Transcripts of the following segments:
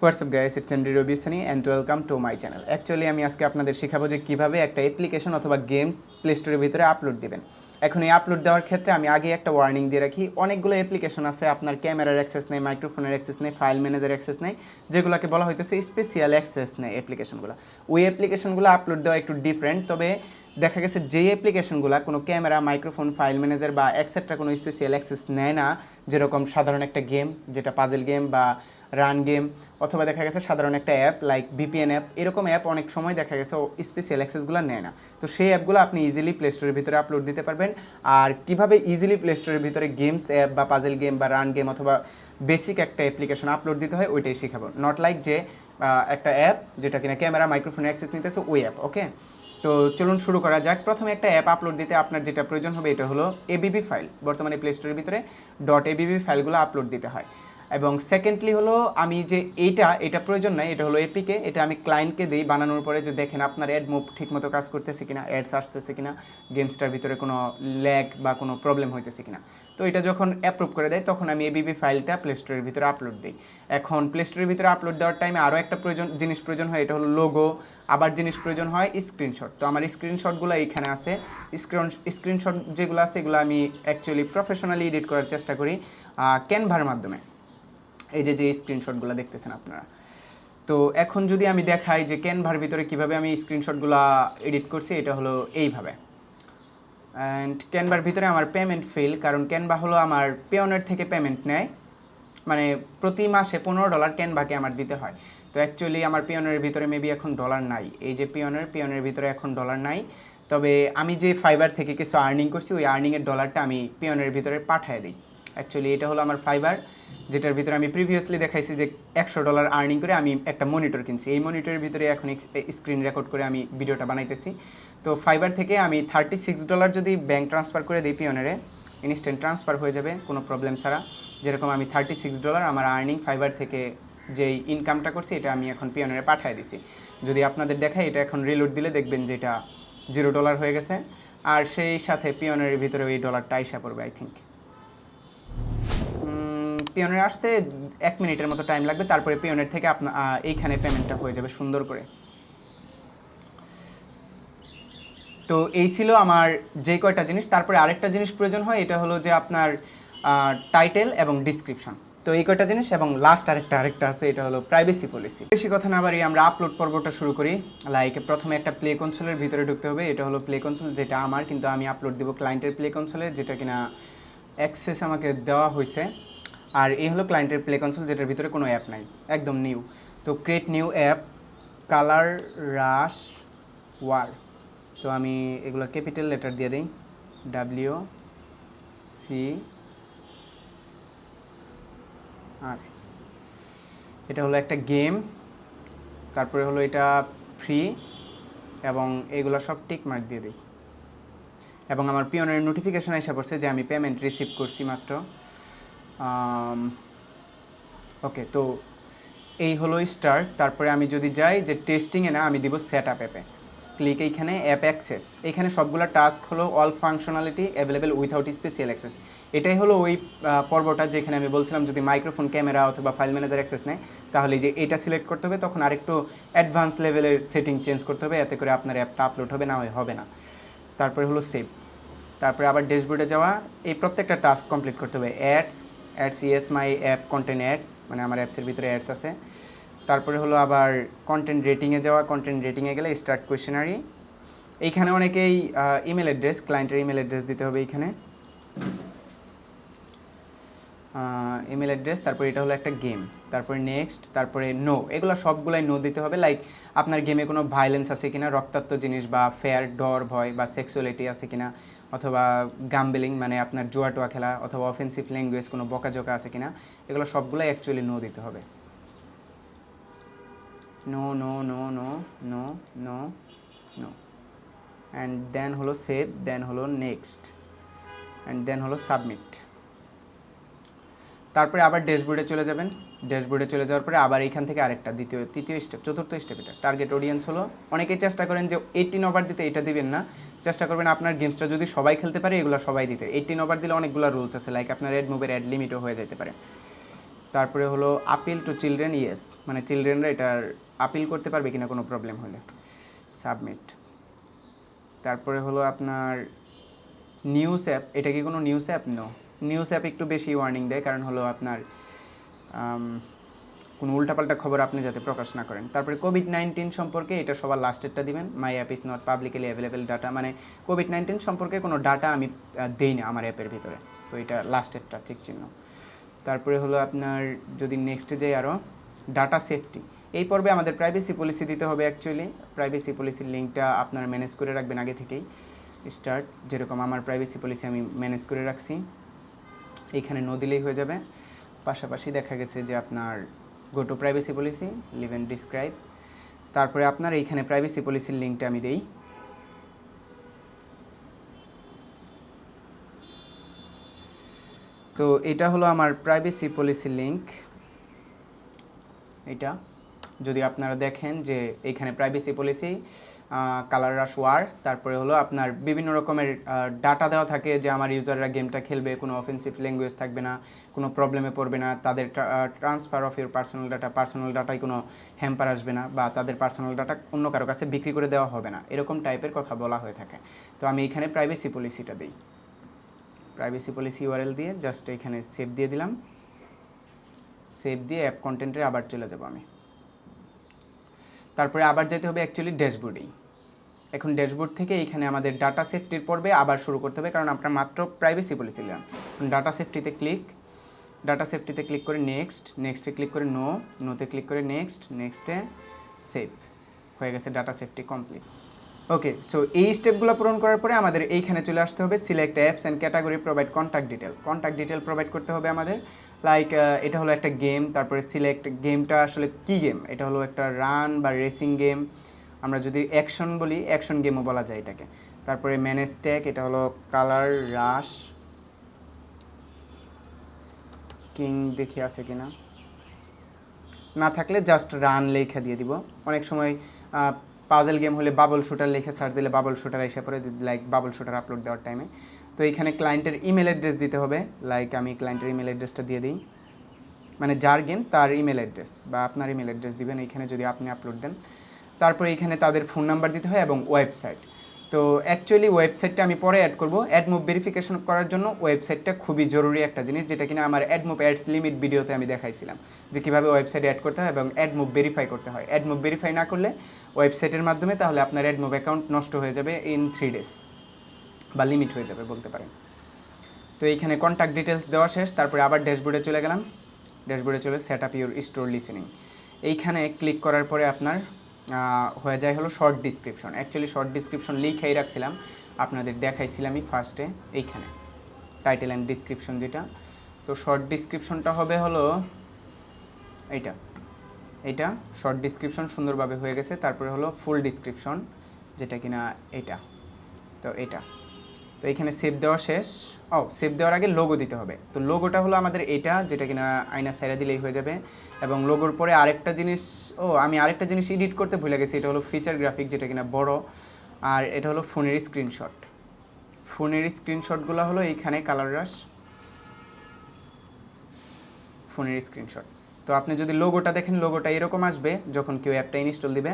WhatsApp guys, it's MD Rabisani and welcome to my channel. Actually আমি আজকে আপনাদের শেখাবো যে কীভাবে একটা অ্যাপ্লিকেশন অথবা গেমস প্লে স্টোরের ভিতরে আপলোড দেবেন। এখন এই আপলোড দেওয়ার ক্ষেত্রে আমি আগে একটা ওয়ার্নিং দিয়ে রাখি, অনেকগুলো অ্যাপ্লিকেশন আছে, আপনার ক্যামেরার অ্যাক্সেস নেই, মাইক্রোফোনের অ্যাক্সেস নেই, ফাইল ম্যানেজার অ্যাক্সেস নেই, যেগুলোকে বলা হইতেছে স্পেশাল অ্যাক্সেস নেই অ্যাপ্লিকেশনগুলো। ওই অ্যাপ্লিকেশনগুলো আপলোড দেওয়া একটু ডিফারেন্ট, তবে দেখা গেছে যেই অ্যাপ্লিকেশনগুলো কোনো ক্যামেরা, মাইক্রোফোন, ফাইল ম্যানেজার বা এক্সেট্রা কোনো স্পেশাল অ্যাক্সেস নেয় না, যেরকম সাধারণ একটা গেম যেটা পাজেল গেম বা রান গেম, অথবা দেখা গেছে সাধারণ একটা অ্যাপ লাইক ভিপিএন অ্যাপ, এরকম অ্যাপ অনেক সময় দেখা গেছে স্পেশাল অ্যাক্সেসগুলো নেয় না। তো সেই অ্যাপগুলো আপনি ইজিলি প্লে স্টোরের ভিতরে আপলোড দিতে পারবেন। আর কীভাবে ইজিলি প্লে স্টোরের ভিতরে গেমস অ্যাপ বা পাজেল গেম বা রান গেম অথবা বেসিক একটা অ্যাপ্লিকেশন আপলোড দিতে হয়, ওইটাই শেখাবো। নট লাইক যে একটা অ্যাপ যেটা কিনা ক্যামেরা, মাইক্রোফোনে অ্যাক্সেস নিতেছে ওই অ্যাপ। ওকে, তো চলুন শুরু করা যাক। প্রথমে একটা অ্যাপ আপলোড দিতে আপনার যেটা প্রয়োজন হবে এটা হলো এবিবি ফাইল। বর্তমানে প্লে স্টোরের ভিতরে .abb ফাইলগুলো আপলোড দিতে হয়। এবং সেকেন্ডলি হলো আমি যে এটা প্রয়োজন নাই, এটা হলো এপিকে, এটা আমি ক্লায়েন্টকে দিই বানানোর পরে যে দেখেন আপনার অ্যাড মুভ ঠিকমতো কাজ করতেছে কিনা, অ্যাডস আসতেছে কিনা, গেমসটার ভিতরে কোনো ল্যাগ বা কোনো প্রবলেম হইতেছে কিনা। তো এটা যখন অ্যাপ্রুভ করে দেয় তখন আমি এবিবি ফাইলটা প্লে স্টোরের ভিতরে আপলোড দিই। এখন প্লে স্টোরের ভিতরে আপলোড দেওয়ার টাইমে আরও একটা জিনিস প্রয়োজন হয়, এটা হলো লোগো। আবার জিনিস প্রয়োজন হয় স্ক্রিনশট। তো আমার স্ক্রিনশটগুলো এইখানে আছে। স্ক্রিনশট যেগুলো আছে এগুলো আমি অ্যাকচুয়ালি প্রফেশনালি এডিট করার চেষ্টা করি ক্যানভার মাধ্যমে। এই যে স্ক্রিনশটগুলো দেখতেছেন আপনারা। তো এখন যদি আমি দেখাই যে ক্যানভার ভিতরে কীভাবে আমি স্ক্রিনশটগুলো এডিট করছি, এটা হলো এইভাবে। অ্যান্ড ক্যানভার ভিতরে আমার পেমেন্ট ফেল, কারণ ক্যানভা হলো আমার পেওনের থেকে পেমেন্ট নেয়, মানে প্রতি মাসে $15 ক্যানভাকে আমার দিতে হয়। তো অ্যাকচুয়ালি আমার পিওনের ভিতরে মেবি এখন ডলার নাই। এই যে পিওনের ভিতরে এখন ডলার নাই, তবে আমি যে ফাইবার থেকে কিছু আর্নিং করছি ওই আর্নিংয়ের ডলারটা আমি পিওনের ভিতরে পাঠিয়ে দিই। অ্যাকচুয়ালি এটা হলো আমার ফাইবার, যেটার ভিতরে আমি প্রিভিয়াসলি দেখাইছি যে $100 আর্নিং করে আমি একটা মনিটর কিনছি। এই মনিটরের ভিতরে এখন স্ক্রিন রেকর্ড করে আমি ভিডিওটা বানাইতেছি। তো ফাইবার থেকে আমি $36 যদি ব্যাঙ্ক ট্রান্সফার করে দিই পিওনারে, ইনস্ট্যান্ট ট্রান্সফার হয়ে যাবে কোনো প্রবলেম ছাড়া। যেরকম আমি $36 আমার আর্নিং ফাইবার থেকে যেই ইনকামটা করছি এটা আমি এখন পিওনারে পাঠিয়ে দিছি। যদি আপনাদের দেখায় এটা এখন রিলোড দিলে দেখবেন যে এটা $0 হয়ে গেছে। আর সেই সাথে পিওনারের ভিতরে ওই ডলারটা আইসা পড়বে। আই থিঙ্ক পিওনের আসতে 1 মিনিটের মতো টাইম লাগবে, তারপরে পিওনের থেকে আপনার এইখানে পেমেন্টটা হয়ে যাবে সুন্দর করে। তো এই ছিল আমার যে কয়টা জিনিস। তারপরে আরেকটা জিনিস প্রয়োজন হয়, এটা হলো যে আপনার টাইটেল এবং ডিসক্রিপশন। তো এই কয়টা জিনিস এবং লাস্ট আরেকটা আছে, এটা হলো প্রাইভেসি পলিসি। বেশি কথা না বাড়িয়ে আমরা আপলোড পর্বটা শুরু করি। লাইক প্রথমে একটা প্লে কনসোলের ভিতরে ঢুকতে হবে। এটা হলো প্লে কনসোল, যেটা আমার, কিন্তু আমি আপলোড দেবো ক্লায়েন্টের প্লে কনসোলে, যেটা কিনা অ্যাক্সেস আমাকে দেওয়া হয়েছে। আর এই হলো ক্লায়েন্টের প্লে কনসোল, যেটার ভিতরে কোনো অ্যাপ নাই, একদম নিউ। তো create new app, colour rush war. তো আমি এগুলো ক্যাপিটাল লেটার দিয়ে দিই, WCR। এটা হলো একটা গেম, তারপরে হলো এটা ফ্রি, এবং এগুলো সব টিক মার্ক দিয়ে দিই। এবং আমার পিওনের নোটিফিকেশন এসে পড়ছে যে আমি পেমেন্ট রিসিভ করছি মাত্র। ওকে, তো এই হলো স্টার্ট। তারপরে আমি যদি যাই যে টেস্টিংয়ে না, আমি দিব সেট আপ অ্যাপে ক্লিক। এইখানে অ্যাপ অ্যাক্সেস, এখানে সবগুলো টাস্ক হলো all functionality available without special access. এটাই হলো ওই পর্বটা যেখানে আমি বলছিলাম যদি মাইক্রোফোন, ক্যামেরা অথবা ফাইল ম্যানেজার অ্যাক্সেস নেয় তাহলে যে এটা সিলেক্ট করতে হবে, তখন আরেকটু অ্যাডভান্স লেভেলের সেটিং চেঞ্জ করতে হবে, এতে করে আপনার অ্যাপটা আপলোড হবে, না হবে না। তারপরে হলো সেভ। তারপরে আবার ড্যাশবোর্ডে যাওয়া, এই প্রত্যেকটা টাস্ক কমপ্লিট করতে হবে। Ads yes my app content ads, মানে আমার অ্যাপসের ভিতরে অ্যাডস আছে। তারপরে হলো আবার কন্টেন্ট রেটিংয়ে যাওয়া, কন্টেন্ট রেটিংয়ে গেলে স্টার্ট কোয়েশনারি। এইখানে অনেকেই ইমেল অ্যাড্রেস, ক্লায়েন্টের ইমেল অ্যাড্রেস দিতে হবে এইখানে, ইমেল অ্যাড্রেস। তারপরে এটা হলো একটা গেম, তারপরে নেক্সট, তারপরে নো। এগুলো সবগুলাই নো দিতে হবে। লাইক আপনার গেমে কোনো ভায়োলেন্স আছে কিনা, রক্তাক্ত জিনিস বা ফেয়ার, ডর, ভয় বা সেক্সুয়ালিটি আছে কিনা, অথবা গাম্বেলিং মানে আপনার জুয়া টোয়া খেলা, অথবা অফেন্সিভ ল্যাঙ্গুয়েজ, কোনো বকাঝকা আছে কিনা, এগুলো সবগুলাই অ্যাকচুয়ালি নো দিতে হবে। No no no no no no no. And then হলো সেভ, দেন হলো নেক্সট, অ্যান্ড দেন হলো সাবমিট। তারপরে আবার ড্যাশবোর্ডে চলে যাবেন। ড্যাশবোর্ডে চলে যাওয়ার পরে আবার এইখান থেকে আরেকটা তৃতীয় স্টেপ, চতুর্থ স্টেপ, এটা টার্গেট অডিয়েন্স হলো। অনেকেই চেষ্টা করেন যে 18 ওভার দিতে, এটা দিবেন না। চেষ্টা করবেন আপনার গেমসটা যদি সবাই খেলতে পারে এগুলো সবাই দিতে। 18 ওভার দিলে অনেকগুলো রুলস আছে, লাইক আপনার অ্যাড মুভের অ্যাড লিমিটও হয়ে যেতে পারে। তারপরে হলো আপিল টু চিলড্রেন, ইয়েস, মানে চিলড্রেনরা এটার আপিল করতে পারবে কিনা কোনো প্রবলেম হলে, সাবমিট। তারপরে হলো আপনার নিউজ অ্যাপ, এটা কি কোনো news app? No, news app একটু বেশি ওয়ার্নিং দেয়, কারণ হলো আপনার কোনো উল্টাপাল্টা খবর আপনি যাতে প্রকাশ না করেন। তারপরে কোভিড-19 সম্পর্কে এটা সবার লাস্টেরটা দিবেন, মাই app is not publicly available data, মানে কোভিড-19 সম্পর্কে কোনো ডাটা আমি দেই না আমার অ্যাপের ভিতরে, তো এটা লাস্টেরটা ঠিক চিহ্ন। তারপরে হলো আপনার যদি নেক্সটে যাই আরও ডাটা সেফটি, এই পর্বে আমাদের প্রাইভেসি পলিসি দিতে হবে। অ্যাকচুয়ালি প্রাইভেসি পলিসির লিঙ্কটা আপনারা ম্যানেজ করে রাখবেন আগে থেকেই। স্টার্ট, যেরকম আমার প্রাইভেসি পলিসি আমি ম্যানেজ করে রাখছি, এইখানে নো দিলেই হয়ে যাবে। পাশাপাশি দেখা গেছে যে আপনার go to privacy policy, leave and describe, তারপরে আপনার এইখানে প্রাইভেসি পলিসির লিঙ্কটা আমি দেই। তো এটা হলো আমার প্রাইভেসি পলিসির লিঙ্ক। এটা যদি আপনারা দেখেন যে এইখানে privacy policy, colour rush war, তারপরে হলো আপনার বিভিন্ন রকমের ডাটা দেওয়া থাকে যে আমার ইউজাররা গেমটা খেলবে, কোনো অফেন্সিভ ল্যাঙ্গুয়েজ থাকবে না, কোনো প্রবলেমে পড়বে না, তাদের ট্রান্সফার অফ ইউর পার্সোনাল ডাটায় কোনো হ্যাম্পার আসবে না, বা তাদের পার্সোনাল ডাটা অন্য কারো কাছে বিক্রি করে দেওয়া হবে না, এরকম টাইপের কথা বলা হয়ে থাকে। তো আমি এখানে প্রাইভেসি পলিসিটা দিই, প্রাইভেসি পলিসি ইউআরএল দিয়ে জাস্ট এখানে সেভ দিয়ে দিলাম। সেভ দিয়ে অ্যাপ কন্টেন্টে আবার চলে যাব আমি। তারপরে আবার যেতে হবে অ্যাকচুয়ালি ড্যাশবোর্ডেই। এখন ড্যাশবোর্ড থেকে এইখানে আমাদের ডাটা সেফটির পর্বে আবার শুরু করতে হবে, কারণ আমরা মাত্র প্রাইভেসি পলিসি দিলাম। ডাটা সেফটিতে ক্লিক, ডাটা সেফটিতে ক্লিক করে নেক্সট, নেক্সটে ক্লিক করে নো, নোতে ক্লিক করে নেক্সট, নেক্সটে সেভ, হয়ে গেছে ডাটা সেফটি কমপ্লিট। ওকে, সো এই স্টেপগুলো পূরণ করার পরে আমাদের এইখানে চলে আসতে হবে select apps and category provide contact detail. Contact detail provide করতে হবে আমাদের, লাইক এটা হলো একটা গেম, তারপরে সিলেক্ট গেমটা আসলে কী গেম, এটা হলো একটা রান বা রেসিং গেম, আমরা যদি অ্যাকশন বলি অ্যাকশন গেমও বলা যায় এটাকে। তারপরে ম্যানেজ ট্যাগ, এটা হলো কালার রাশ কিং, দেখি আছে কিনা, না থাকলে জাস্ট রান লেখা দিয়ে দিব। অনেক সময় পাজেল গেম হলে বাবল শুটার লিখে সার্চ দিলে বাবল শুটার এসে পরে, লাইক বাবল শুটার আপলোড দেওয়ার টাইমে। তো এইখানে ক্লায়েন্টের ইমেল অ্যাড্রেস দিতে হবে, লাইক আমি ক্লায়েন্টের ইমেল অ্যাড্রেসটা দিয়ে দিই, মানে যার গেম তার ইমেল অ্যাড্রেস বা আপনার ইমেল অ্যাড্রেস দিবেন এইখানে যদি আপনি আপলোড দেন। তারপরে এইখানে তাদের ফোন নাম্বার দিতে হয় এবং ওয়েবসাইট। তো অ্যাকচুয়ালি ওয়েবসাইটটা আমি পরে অ্যাড করব, অ্যাডমুভ ভেরিফিকেশন করার জন্য ওয়েবসাইটটা খুবই জরুরি একটা জিনিস, যেটা কিনা আমার অ্যাডমুভ অ্যাডস লিমিট ভিডিওতে আমি দেখাইছিলাম যে কীভাবে ওয়েবসাইট অ্যাড করতে হয় এবং অ্যাডমুভ ভেরিফাই করতে হয়। অ্যাডমুভ ভেরিফাই না করলে ওয়েবসাইটের মাধ্যমে তাহলে আপনার অ্যাডমুভ অ্যাকাউন্ট নষ্ট হয়ে যাবে ইন 3 days, বা লিমিট হয়ে যাবে বলতে পারেন। তো এইখানে কন্ট্যাক্ট ডিটেলস দেওয়া শেষ, তারপরে আবার ড্যাশবোর্ডে চলে গেলাম। ড্যাশবোর্ডে চলে set up your store listing, এইখানে ক্লিক করার পরে আপনার হয়ে যায় হলো short description. Actually short description লিখেই রাখছিলাম, আপনাদের দেখাইছিলামই ফার্স্টে এইখানে টাইটেল অ্যান্ড ডিসক্রিপশন যেটা। তো শর্ট ডিসক্রিপশনটা হবে হলো এইটা, এইটা শর্ট ডিসক্রিপশন সুন্দরভাবে হয়ে গেছে। তারপরে হলো ফুল ডিসক্রিপশন যেটা কিনা এটা, তো এটা। তো এখানে সেভ দেওয়া শেষ। সেভ দেওয়ার আগে লোগো দিতে হবে। তো লোগোটা হলো আমাদের এটা, যেটা কিনা আয়না সাইরা দিলেই হয়ে যাবে। এবং লোগোর পরে আরেকটা জিনিস, আমি আরেকটা জিনিস এডিট করতে ভুলে গেছি, এটা হলো ফিচার গ্রাফিক যেটা কিনা বড়, আর এটা হলো ফোনের স্ক্রিনশট। ফোনের স্ক্রিনশটগুলো হলো এইখানে কালার রাশ, ফোনের স্ক্রিনশট। তো আপনি যদি লোগোটা দেখেন, লোগোটা এরকম আসবে যখন কেউ অ্যাপটা ইনস্টল দিবে,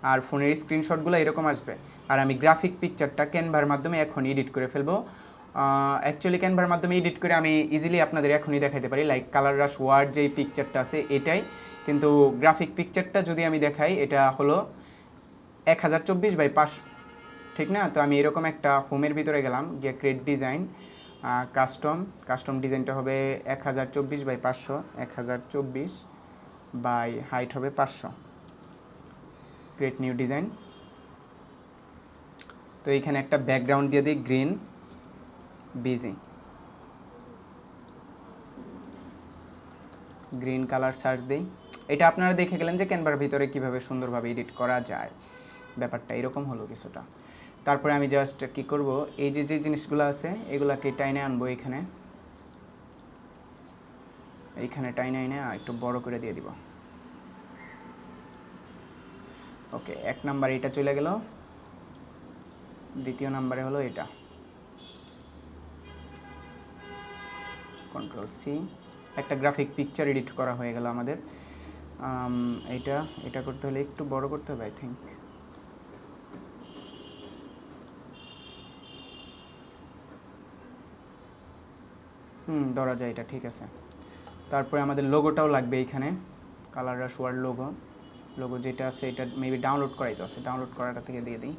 আর ফোনের স্ক্রিনশটগুলো এরকম আসবে। আর আমি গ্রাফিক পিকচারটা ক্যানভার মাধ্যমে এখন এডিট করে ফেলবো। অ্যাকচুয়ালি ক্যানভার মাধ্যমে এডিট করে আমি ইজিলি আপনাদের এখনই দেখাতে পারি, লাইক কালার রাশ ওয়ার্ড যেই পিকচারটা আছে এটাই, কিন্তু গ্রাফিক পিকচারটা যদি আমি দেখাই এটা হলো 1024x500, ঠিক না? তো আমি এরকম একটা হোমের ভিতরে গেলাম, গিয়ে ক্রিয়েট ডিজাইন, কাস্টম ডিজাইনটা হবে 1024x500, 1024 বাই হাইট হবে 500, ক্রিয়েট নিউ ডিজাইন। তো এইখানে একটা ব্যাকগ্রাউন্ড দিয়ে দিই green busy, green colour search দিই। এটা আপনারা দেখে গেলেন যে ক্যানভার ভিতরে কিভাবে সুন্দরভাবে এডিট করা যায়, ব্যাপারটা এরকম হলো কিছুটা। তারপরে আমি জাস্ট কি করব, এই যে জিনিসগুলো আছে এগুলাকে টাইনে আনবো, এইখানে টাইনে এনে একটু বড় করে দিয়ে দিব। ওকে, 1 নাম্বার এটা চলে গেল, দ্বিতীয় নাম্বারে হলো এটা, কন্ট্রোল সি। একটা গ্রাফিক পিকচার এডিট করা হয়ে গেল আমাদের। এটা করতে হলে একটু বড় করতে হবে আই থিঙ্ক। ধরা যায়, এটা ঠিক আছে। তারপরে আমাদের লোগোটাও লাগবে এইখানে, কালার রাশ ওয়ার্ড লোগো যেটা আছে এটা মেবি ডাউনলোড করাই তো আছে, ডাউনলোড করাটা থেকে দিয়ে দিই।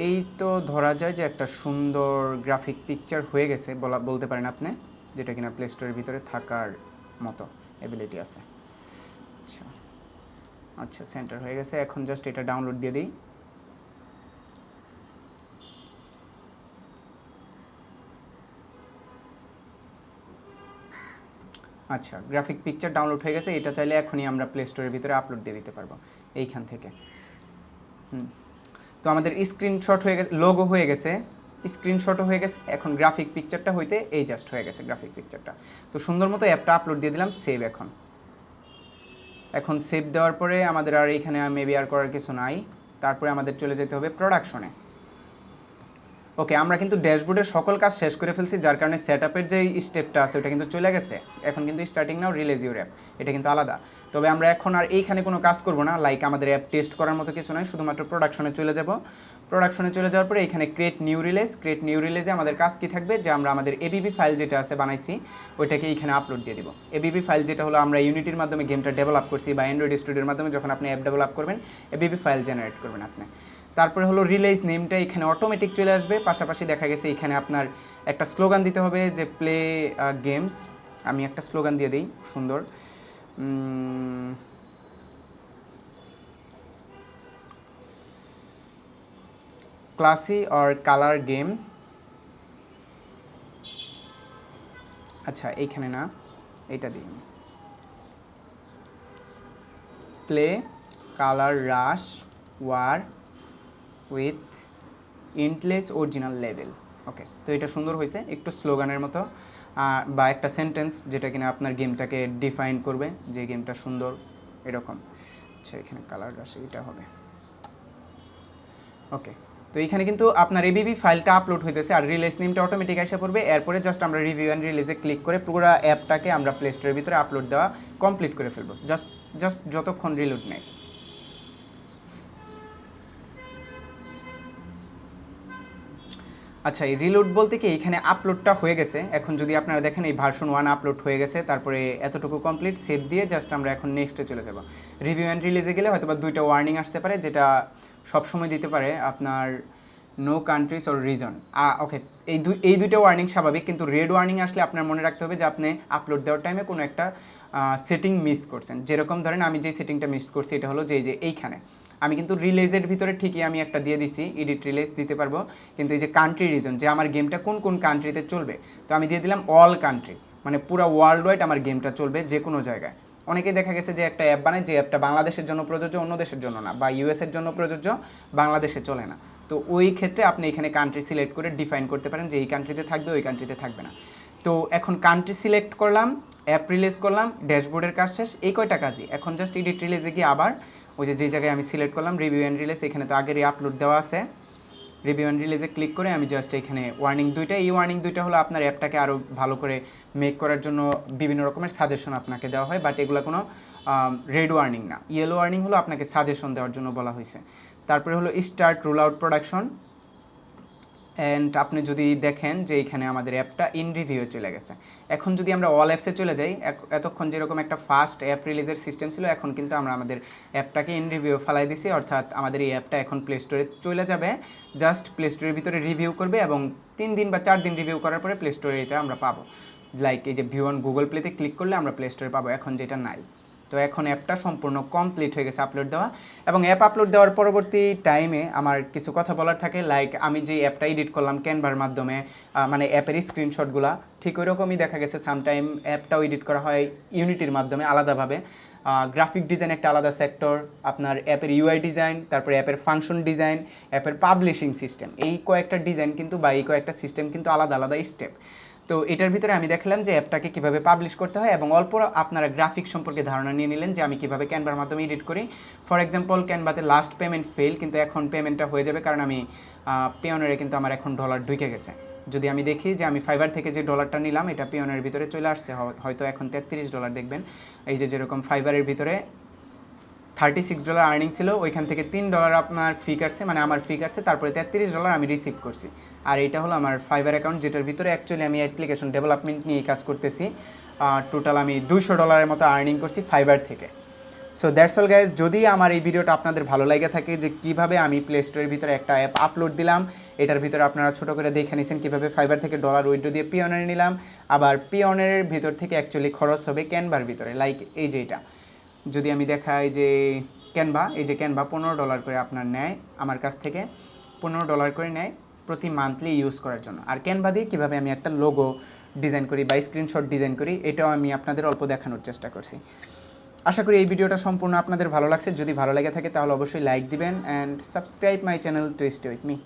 এই তো ধরা যায় যে একটা সুন্দর গ্রাফিক পিকচার হয়ে গেছে বলতে পারেন আপনি, যেটা কিনা প্লে স্টোরের ভিতরে থাকার মতো এবিলিটি আছে। আচ্ছা আচ্ছা, সেন্টার হয়ে গেছে। এখন জাস্ট এটা ডাউনলোড দিয়ে দিই। আচ্ছা, গ্রাফিক পিকচার ডাউনলোড হয়ে গেছে। এটা চাইলে এখনই আমরা প্লে স্টোরের ভিতরে আপলোড দিয়ে দিতে পারবো এইখান থেকে। তো আমাদের স্ক্রিনশট হয়ে গেছে, লোগো হয়ে গেছে, স্ক্রিনশটও হয়ে গেছে। এখন গ্রাফিক পিকচারটা হইতে এই জাস্ট হয়ে গেছে গ্রাফিক পিকচারটা। তো সুন্দর মতো অ্যাপটা আপলোড দিয়ে দিলাম, সেভ। এখন সেভ দেওয়ার পরে আমাদের আর এইখানে মেবি আর করার কিছু নাই। তারপরে আমাদের চলে যেতে হবে প্রোডাকশনে। ওকে, আমরা কিন্তু ড্যাশবোর্ডের সকল কাজ শেষ করে ফেলছি, যার কারণে সেটআপের যে স্টেপটা আছে ওটা কিন্তু চলে গেছে। এখন কিন্তু starting now release your app, এটা কিন্তু আলাদা। তবে আমরা এখন আর এইখানে কোনো কাজ করব না, লাইক আমাদের অ্যাপ টেস্ট করার মতো কিছু নয়, শুধুমাত্র প্রোডাকশনে চলে যাব। প্রোডাকশনে চলে যাওয়ার পরে এখানে ক্রিয়েট নিউ রিলিজে আমাদের কাজ কি থাকবে, যে আমরা আমাদের এবিবি ফাইল যেটা আছে বানাইছি ওইটাকে এইখানে আপলোড দিয়ে দিব। এবিবি ফাইল যেটা হলো আমরা ইউনিটির মাধ্যমে গেমটা ডেভেলপ করছি, বা অ্যান্ড্রয়েড স্টুডিওর মাধ্যমে যখন আপনি অ্যাপ ডেভেলপ করবেন এবিবি ফাইল জেনারেট করবেন আপনি। তারপরে হলো রিলিজ নেমটা এখানে অটোমেটিক চলে আসবে। পাশাপাশি দেখা গেছে এখানে আপনার একটা স্লোগান দিতে হবে, যে প্লে গেমস। আমি একটা স্লোগান দিয়ে দিই সুন্দর, ক্লাসি অর কালার গেম। আচ্ছা, এইখানে না, এইটা দিই, play colour rush war with endless original level. Okay, তো এটা সুন্দর হয়েছে, একটু স্লোগানের মতো বা একটা সেন্টেন্স যেটা কিনা আপনার গেমটাকে ডিফাইন করবে যে গেমটা সুন্দর, এরকম। আচ্ছা, এখানে কালার রাশি এটা হবে। ওকে, তো এখানে কিন্তু আপনার এবিবি ফাইলটা আপলোড হইতেছে আর রিলিজ নেমটা অটোমেটিক এসে পড়বে। এরপরে জাস্ট আমরা রিভিউ অ্যান্ড রিলিজে ক্লিক করে পুরো অ্যাপটাকে আমরা প্লে স্টোরের ভিতরে আপলোড দেওয়া কমপ্লিট করে ফেলবো, জাস্ট যতক্ষণ রিলোড নেয়। আচ্ছা, এই রিলোড বলতে কি এখানে আপলোডটা হয়ে গেছে। এখন যদি আপনারা দেখেন এই ভার্সন 1 আপলোড হয়ে গেছে, তারপরে এতটুকু কমপ্লিট, সেভ দিয়ে জাস্ট আমরা এখন নেক্সটে চলে যাব। রিভিউ অ্যান্ড রিলিজে গেলে হয়তো বা দুইটা ওয়ার্নিং আসতে পারে, যেটা সবসময় দিতে পারে আপনার নো কান্ট্রিজ অর রিজন। ওকে, এই দুইটা ওয়ার্নিং স্বাভাবিক, কিন্তু রেড ওয়ার্নিং আসলে আপনার মনে রাখতে হবে যে আপনি আপলোড দেওয়ার টাইমে কোনো একটা সেটিং মিস করছেন। যেরকম ধরেন আমি যে সেটিংটা মিস করছি এটা হলো যে এইখানে আমি কিন্তু রিলিজের ভিতরে ঠিকই আমি একটা দিয়ে দিছি, এডিট রিলিজ দিতে পারবো, কিন্তু এই যে কান্ট্রি রিজন, যে আমার গেমটা কোন কোন কান্ট্রিতে চলবে, তো আমি দিয়ে দিলাম অল কান্ট্রি, মানে পুরো ওয়ার্ল্ড ওয়াইড আমার গেমটা চলবে যে কোনো জায়গায়। অনেকেই দেখা গেছে যে একটা অ্যাপ বানায়, যে অ্যাপটা বাংলাদেশের জন্য প্রযোজ্য, অন্য দেশের জন্য না, বা ইউএসের জন্য প্রযোজ্য, বাংলাদেশে চলে না। তো ওই ক্ষেত্রে আপনি এখানে কান্ট্রি সিলেক্ট করে ডিফাইন করতে পারেন যে এই কান্ট্রিতে থাকবে, ওই কান্ট্রিতে থাকবে না। তো এখন কান্ট্রি সিলেক্ট করলাম, অ্যাপ রিলিজ করলাম, ড্যাশবোর্ডের কাজ শেষ, এই কয়টা কাজই। এখন জাস্ট এডিট রিলিজে গিয়ে আবার ওই যে জায়গায় আমি সিলেক্ট করলাম রিভিউ অ্যান্ড রিলিজ, এখানে তো আগেরই আপলোড দেওয়া আছে। রিভিউ অ্যান্ড রিলিজে ক্লিক করে আমি জাস্ট এখানে ওয়ার্নিং দুইটা, এই ওয়ার্নিং দুইটা হলো আপনার অ্যাপটাকে আরও ভালো করে মেক করার জন্য বিভিন্ন রকমের সাজেশন আপনাকে দেওয়া হয়, বাট এগুলো কোনো রেড ওয়ার্নিং না। ইয়েলো ওয়ার্নিং হলো আপনাকে সাজেশন দেওয়ার জন্য বলা হয়েছে। তারপরে হলো start roll out production. And আপনি যদি দেখেন যে এইখানে আমাদের অ্যাপটা ইন রিভিউ চলে গেছে। এখন যদি আমরা অল অ্যাপসে চলে যাই, এতক্ষণ যেরকম একটা ফাস্ট অ্যাপ রিলিজের সিস্টেম ছিল, এখন কিন্তু আমরা আমাদের অ্যাপটাকে ইন রিভিউ ফেলাই দিছি, অর্থাৎ আমাদের এই অ্যাপটা এখন প্লে স্টোরে চলে যাবে। জাস্ট প্লে স্টোরের ভিতরে রিভিউ করবে এবং 3 দিন বা 4 দিন রিভিউ করার পরে প্লে স্টোরে এটা আমরা পাবো। লাইক এই যে ভিউ অন গুগল প্লেতে ক্লিক করলে আমরা প্লে স্টোরে পাবো, এখন যেটা নাই। তো এখন অ্যাপটা সম্পূর্ণ কমপ্লিট হয়ে গেছে আপলোড দেওয়া। এবং অ্যাপ আপলোড দেওয়ার পরবর্তী টাইমে আমার কিছু কথা বলার থাকে, লাইক আমি যে অ্যাপটা এডিট করলাম ক্যানভার মাধ্যমে, মানে অ্যাপের স্ক্রিনশটগুলো, ঠিক ওই রকমই দেখা গেছে সামটাইম অ্যাপটাও এডিট করা হয় ইউনিটির মাধ্যমে আলাদাভাবে। গ্রাফিক ডিজাইন একটা আলাদা সেক্টর, আপনার অ্যাপের ইউআই ডিজাইন, তারপরে অ্যাপের ফাংশন ডিজাইন, অ্যাপের পাবলিশিং সিস্টেম, এই কয়েকটা ডিজাইন কিন্তু বা এই কয়েকটা সিস্টেম কিন্তু আলাদা আলাদা স্টেপ। তো এটার ভিতরে আমি দেখলাম যে অ্যাপটাকে কীভাবে পাবলিশ করতে হয়, এবং অল্প আপনারা গ্রাফিক সম্পর্কে ধারণা নিয়ে নিলেন যে আমি কীভাবে ক্যানভার মাধ্যমে এডিট করি। ফর এক্সাম্পল ক্যানভাতে লাস্ট পেমেন্ট ফেল, কিন্তু এখন পেমেন্টটা হয়ে যাবে, কারণ আমি পেওনিয়ারে কিন্তু আমার এখন ডলার ঢুকে গেছে। যদি আমি দেখি যে আমি ফাইবার থেকে যে ডলারটা নিলাম এটা পেওনিয়ারের ভিতরে চলে আসছে, হয়তো এখন $33 দেখবেন। এই যে যেরকম ফাইবারের ভিতরে $36 আর্নিং ছিল, ওইখান থেকে $3 আপনার ফি কাটছে, মানে আমার ফি কাটছে, তারপরে $33 আমি রিসিভ করছি। আর এইটা হলো আমার ফাইবার অ্যাকাউন্ট, যেটার ভিতরে অ্যাকচুয়ালি আমি অ্যাপ্লিকেশন ডেভেলপমেন্ট নিয়ে কাজ করতেছি। টোটাল আমি $200 মতো আর্নিং করছি ফাইবার থেকে। So that's all guys. যদি আমার এই ভিডিওটা আপনাদের ভালো লাগে থাকে যে কীভাবে আমি প্লে স্টোরের ভিতরে একটা অ্যাপ আপলোড দিলাম, এটার ভিতরে আপনারা ছোটো করে দেখে নিয়েছেন কীভাবে ফাইবার থেকে ডলার উইথড্র দিয়ে পিওনিয়ার নিলাম, আবার পিওনিয়ারের ভিতর থেকে অ্যাকচুয়ালি খরচ হবে ক্যানভার ভিতরে। লাইক এই যে এটা যদি আমি দেখাই যে ক্যানভা, এই যে ক্যানভা $15 করে আপনার নেয় আমার কাছ থেকে, $15 করে নেয় প্রতি মান্থলি ইউজ করার জন্য। আর ক্যানভা দিয়ে কীভাবে আমি একটা লোগো ডিজাইন করি বা স্ক্রিনশট ডিজাইন করি, এটাও আমি আপনাদের অল্প দেখানোর চেষ্টা করছি। আশা করি এই ভিডিওটা সম্পূর্ণ আপনাদের ভালো লাগছে। যদি ভালো লেগে থাকে তাহলে অবশ্যই লাইক দিবেন and subscribe my channel to stay with me.